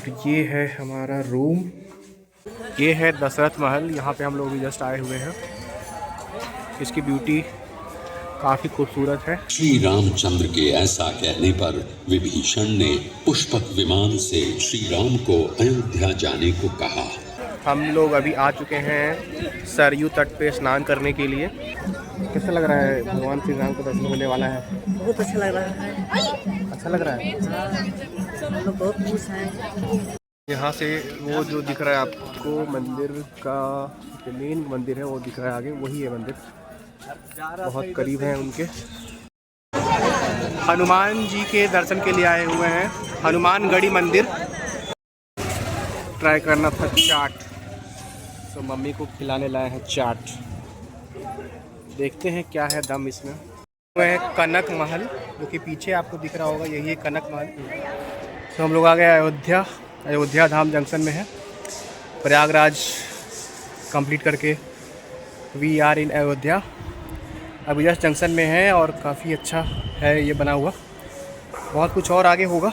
ये है हमारा रूम। ये है दशरथ महल। यहाँ पे हम लोग भी जस्ट आए हुए हैं। इसकी ब्यूटी काफ़ी खूबसूरत है। श्री रामचंद्र के ऐसा कहने पर विभीषण ने पुष्पक विमान से श्री राम को अयोध्या जाने को कहा। हम लोग अभी आ चुके हैं सरयू तट पे स्नान करने के लिए। कैसा लग रहा है? भगवान श्री राम को दर्शन होने वाला है। बहुत अच्छा लग रहा है। अच्छा लग रहा है। हम लोग बहुत खुश हैं। यहाँ से वो जो दिख रहा है आपको मंदिर का, मेन मंदिर है वो दिख रहा है आगे, वही है मंदिर। बहुत करीब है उनके। हनुमान जी के दर्शन के लिए आए हुए हैं, हनुमानगढ़ी मंदिर। ट्राई करना था चाट, तो मम्मी को खिलाने लाए हैं चाट। देखते हैं क्या है दम इसमें। वो है कनक महल, जो कि पीछे आपको दिख रहा होगा, यही है कनक महल। तो हम लोग आ गए अयोध्या। अयोध्या धाम जंक्शन में है। प्रयागराज कंप्लीट करके वी आर इन अयोध्या। अभी जस्ट जंक्शन में है और काफ़ी अच्छा है ये बना हुआ। बहुत कुछ और आगे होगा,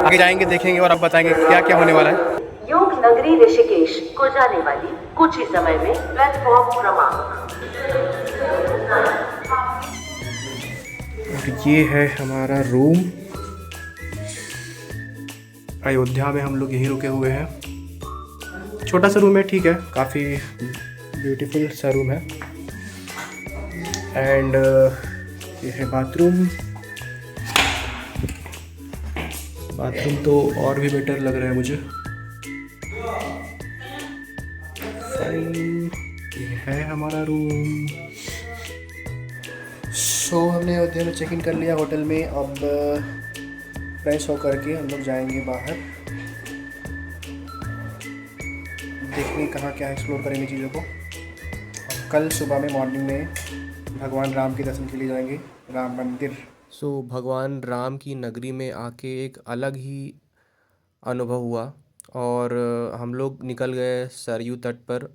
आगे जाएंगे देखेंगे और अब बताएंगे क्या क्या होने वाला है। योग नगरी ऋषिकेश को जाने वाली कुछ ही समय में प्लेटफॉर्म क्रमांक। ये है हमारा रूम। अयोध्या में हम लोग यहीं रुके हुए हैं। छोटा सा रूम है, ठीक है, काफ़ी ब्यूटीफुल सा रूम है। एंड ये है बाथरूम। बाथरूम तो और भी बेटर लग रहा है मुझे। फाइन, ये है हमारा रूम। सो हमने अयोध्या में चेक इन कर लिया होटल में। अब फ्रेश होकर के हम लोग जाएंगे बाहर, देखने कहाँ क्या एक्सप्लोर करेंगे चीज़ों को। और कल सुबह में मॉर्निंग में भगवान राम के दर्शन के लिए जाएंगे राम मंदिर। सो भगवान राम की नगरी में आके एक अलग ही अनुभव हुआ। और हम लोग निकल गए सरयू तट पर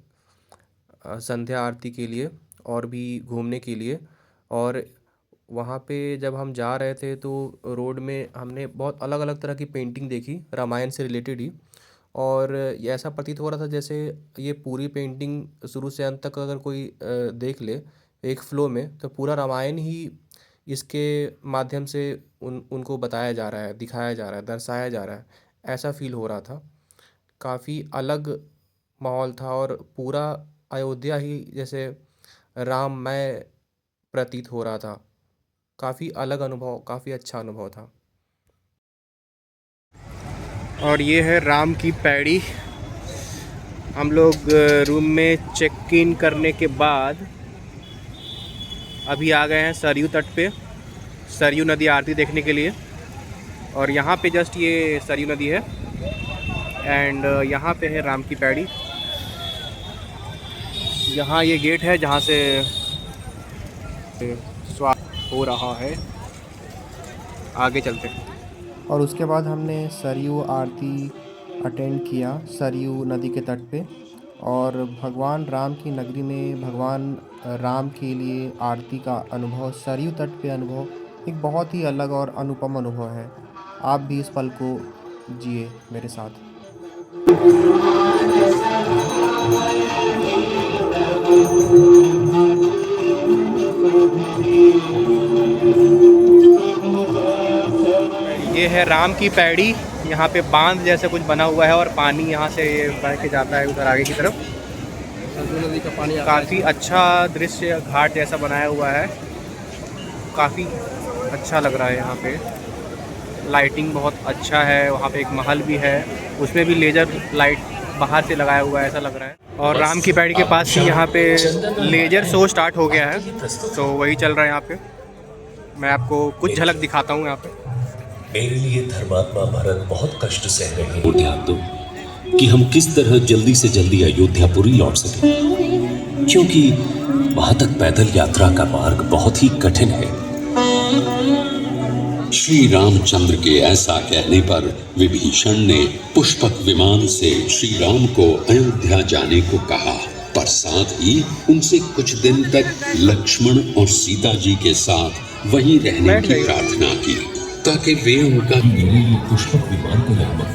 संध्या आरती के लिए और भी घूमने के लिए। और वहाँ पे जब हम जा रहे थे तो रोड में हमने बहुत अलग अलग तरह की पेंटिंग देखी, रामायण से रिलेटेड ही। और ये ऐसा प्रतीत हो रहा था जैसे ये पूरी पेंटिंग शुरू से अंत तक अगर कोई देख ले एक फ्लो में, तो पूरा रामायण ही इसके माध्यम से उनको बताया जा रहा है, दिखाया जा रहा है, दर्शाया जा रहा है। ऐसा फील हो रहा था। काफ़ी अलग माहौल था और पूरा अयोध्या ही जैसे राममय प्रतीत हो रहा था। काफ़ी अलग अनुभव, काफ़ी अच्छा अनुभव था। और ये है राम की पैड़ी। हम लोग रूम में चेक इन करने के बाद अभी आ गए हैं सरयू तट पे, सरयू नदी आरती देखने के लिए। और यहाँ पे जस्ट ये सरयू नदी है एंड यहाँ पे है राम की पैड़ी। यहाँ ये गेट है जहाँ से स्वागत हो रहा है। आगे चलते हैं। और उसके बाद हमने सरयू आरती अटेंड किया सरयू नदी के तट पे। और भगवान राम की नगरी में भगवान राम के लिए आरती का अनुभव, सरयू तट पे अनुभव एक बहुत ही अलग और अनुपम अनुभव है। आप भी इस पल को जिए मेरे साथ। ये है राम की पैड़ी। यहाँ पे बांध जैसे कुछ बना हुआ है और पानी यहाँ से बह के जाता है उधर आगे की तरफ। सरयू नदी का पानी काफ़ी अच्छा दृश्य, घाट जैसा बनाया हुआ है। काफ़ी अच्छा लग रहा है। यहाँ पे लाइटिंग बहुत अच्छा है। वहाँ पे एक महल भी है, उसमें भी लेज़र लाइट बाहर से लगाया हुआ है, ऐसा लग रहा है। और राम की पैड़ी के पास ही यहाँ पे लेज़र शो स्टार्ट हो गया है, तो वही चल रहा है यहाँ पे। मैं आपको कुछ झलक दिखाता हूँ यहाँ पे। मेरे लिए धर्मात्मा भरत बहुत कष्ट सह रहे हैं। और ध्यान दो कि हम किस तरह जल्दी से जल्दी अयोध्यापुरी लौट सके, क्योंकि वहां तक पैदल यात्रा का मार्ग बहुत ही कठिन है। श्री रामचंद्र के ऐसा कहने पर विभीषण ने पुष्पक विमान से श्री राम को अयोध्या जाने को कहा, पर साथ ही उनसे कुछ दिन तक लक्ष्मण और सीता जी के साथ वहीं रहने की प्रार्थना की, ताकि वे उनका मेरे लिए पुष्पक विमान को लगना।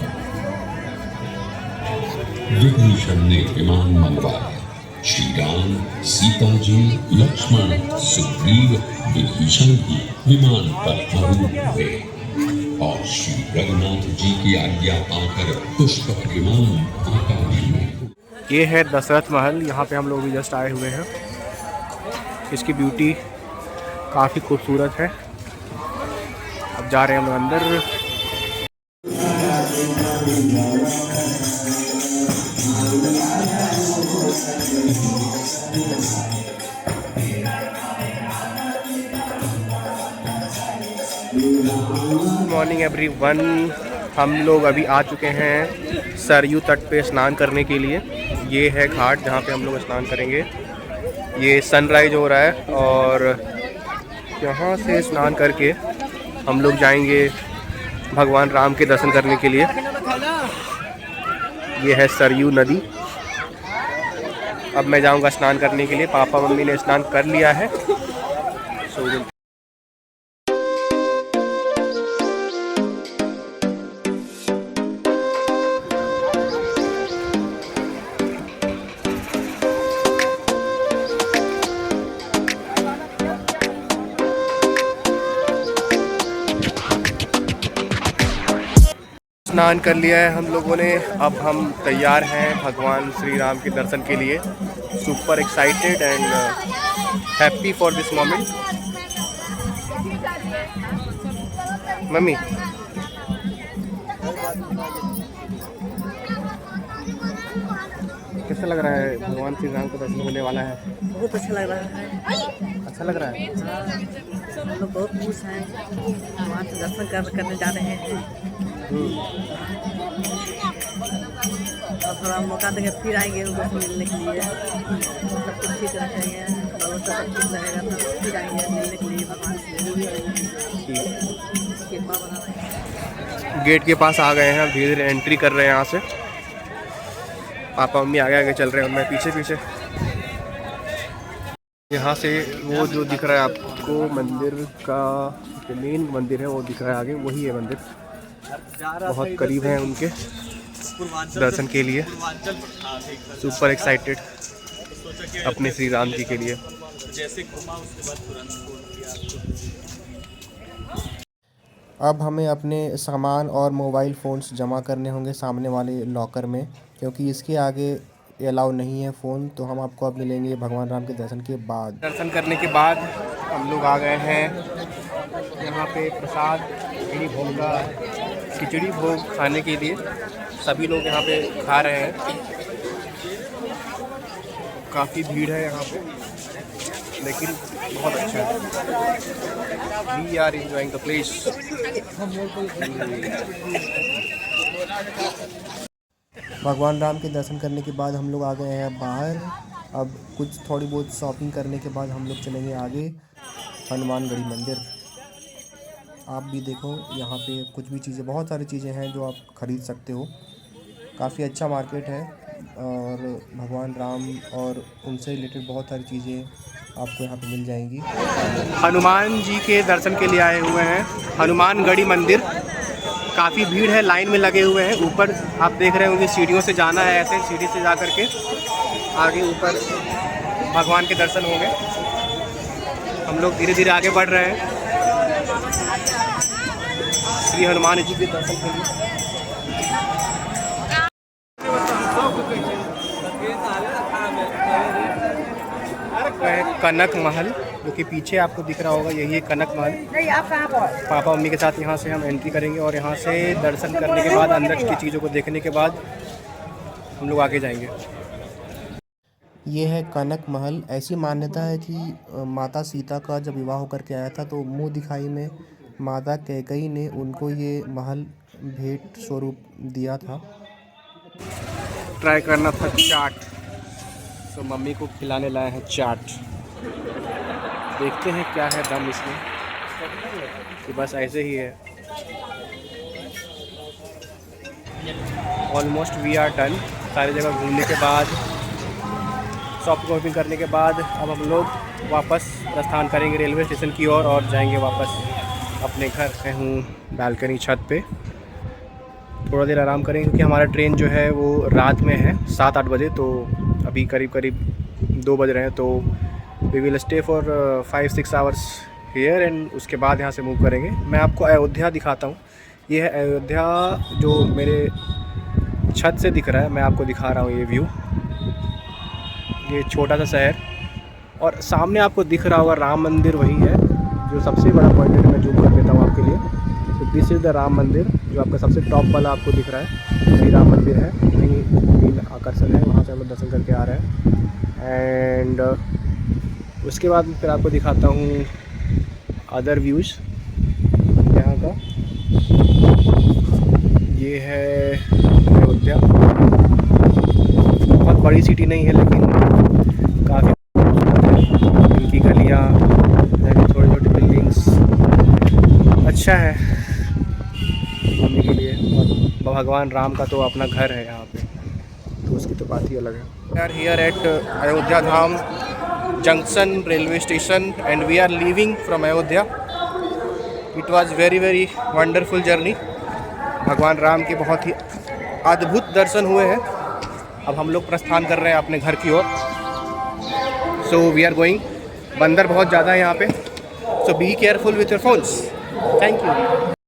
विभीषण ने विमान मंगवाया। श्री राम, सीता जी, लक्ष्मण, सुग्रीव, विभीषण भी विमान पर आरूढ़ हुए और श्री रघुनाथ जी की आज्ञा पाकर पुष्पक विमान आकाश में। ये है दशरथ महल, यहाँ पे हम लोग भी जस्ट आए हुए हैं। इसकी ब्यूटी काफ़ी खूबसूरत है। अब जा रहे हैं हम लोग अंदर। मॉर्निंग एवरीवन, हम लोग अभी आ चुके हैं सरयू तट पे स्नान करने के लिए। ये है घाट जहाँ पे हम लोग स्नान करेंगे। ये सनराइज हो रहा है और यहाँ से स्नान करके हम लोग जाएंगे भगवान राम के दर्शन करने के लिए। ये है सरयू नदी। अब मैं जाऊँगा स्नान करने के लिए। पापा मम्मी ने स्नान कर लिया है। स्नान कर लिया है हम लोगों ने। अब हम तैयार हैं भगवान श्री राम के दर्शन के लिए। Super excited and happy for this moment. Mummy, कैसा लग रहा है? भगवान श्री राम का दर्शन होने वाला है। बहुत अच्छा लग रहा है। अच्छा लग रहा है। हम लोग बहुत खुश हैं, वहाँ से दर्शन करने जा रहे हैं। और थोड़ा मौका देंगे, फिर आएंगे उनको मिलने के लिए। सब कुछ ठीक रखेंगे, सब कुछ रहेगा तो फिर आएंगे मिलने के लिए भगवान से। कृपा बना रहे। गेट के पास आ गए हैं। अब धीरे धीरे एंट्री कर रहे हैं यहाँ से। पापा मम्मी आगे आगे चल रहे हैं और मैं पीछे पीछे। यहाँ से वो जो दिख रहा है आपको मंदिर का, जो मेन मंदिर है वो दिख रहा है आगे, वही है मंदिर। बहुत करीब हैं उनके दर्शन के लिए। सुपर एक्साइटेड अपने श्री राम जी के लिए। अब हमें अपने सामान और मोबाइल फ़ोन्स जमा करने होंगे सामने वाले लॉकर में, क्योंकि इसके आगे अलाउ नहीं है फ़ोन। तो हम आपको अब मिलेंगे भगवान राम के दर्शन के बाद। दर्शन करने के बाद हम लोग आ गए हैं यहाँ पे प्रसाद खिचड़ी भोग खाने के लिए। सभी लोग यहाँ पे खा रहे हैं। काफ़ी भीड़ है यहाँ पे, लेकिन बहुत अच्छा है। We are enjoying the place. भगवान राम के दर्शन करने के बाद हम लोग आ गए हैं बाहर। अब कुछ थोड़ी बहुत शॉपिंग करने के बाद हम लोग चलेंगे आगे हनुमानगढ़ी मंदिर। आप भी देखो, यहाँ पे कुछ भी चीज़ें, बहुत सारी चीज़ें हैं जो आप ख़रीद सकते हो। काफ़ी अच्छा मार्केट है और भगवान राम और उनसे रिलेटेड बहुत सारी चीज़ें आपको यहाँ पे मिल जाएंगी। हनुमान जी के दर्शन के लिए आए हुए हैं हनुमानगढ़ी मंदिर। काफ़ी भीड़ है, लाइन में लगे हुए हैं। ऊपर आप देख रहे होंगे सीढ़ियों से जाना है। ऐसे सीढ़ी से जा कर के आगे ऊपर भगवान के दर्शन होंगे। हम लोग धीरे धीरे आगे बढ़ रहे हैं श्री हनुमान जी के दर्शन के लिए। कनक महल, जो कि पीछे आपको दिख रहा होगा, यही है कनक महल। नहीं, आप कहाँ पर? पापा मम्मी के साथ यहाँ से हम एंट्री करेंगे और यहाँ से दर्शन करने के बाद, अंदर की चीज़ों को देखने के बाद हम लोग आगे जाएंगे। ये है कनक महल। ऐसी मान्यता है कि माता सीता का जब विवाह होकर के आया था तो मुँह दिखाई में माता कैकेयी ने उनको ये महल भेंट स्वरूप दिया था। ट्राई करना था चाट, तो मम्मी को खिलाने लाए हैं चाट। देखते हैं क्या है दम इसमें, कि बस ऐसे ही है। Almost we are done. सारी जगह घूमने के बाद, शॉपिंग करने के बाद अब हम लोग वापस प्रस्थान करेंगे रेलवे स्टेशन की ओर और जाएंगे वापस अपने घर। मैं हूँ बालकनी छत पे थोड़ा देर आराम करेंगे क्योंकि हमारा ट्रेन जो है वो रात में है 7-8 बजे, तो अभी करीब करीब 2 बज रहे हैं। तो we will stay for 5-6 hours here and उसके बाद यहाँ से मूव करेंगे। मैं आपको अयोध्या दिखाता हूँ। ये है अयोध्या जो मेरे छत से दिख रहा है, मैं आपको दिखा रहा हूँ ये व्यू। ये छोटा सा शहर और सामने आपको दिख रहा होगा राम मंदिर, वही है जो सबसे बड़ा पॉइंट है। मैं जूम कर देता हूँ आपके लिए। तो दिस इज़ द राम मंदिर, जो आपका सबसे टॉप वाला आपको दिख रहा है, वही राम मंदिर है। वहीं मेन आकर्षण है, वहाँ से हम लोग दर्शन करके आ रहे हैं। एंड उसके बाद फिर आपको दिखाता हूँ अदर व्यूज़ यहाँ का। ये है अयोध्या, बहुत बड़ी सिटी नहीं है लेकिन काफ़ी इनकी गलियाँ, छोटी छोटी बिल्डिंग्स, अच्छा है घूमने के लिए। और भगवान राम का तो अपना घर है यहाँ पे, तो उसकी तो बात ही अलग है। We are here at Ayodhya Dham junction railway station and we are leaving from Ayodhya. It was very very wonderful journey. भगवान राम के बहुत ही अद्भुत दर्शन हुए हैं। अब हम लोग प्रस्थान कर रहे हैं अपने घर की ओर। So we are going. बंदर बहुत ज़्यादा है यहाँ पे, so be careful with your phones. Thank you.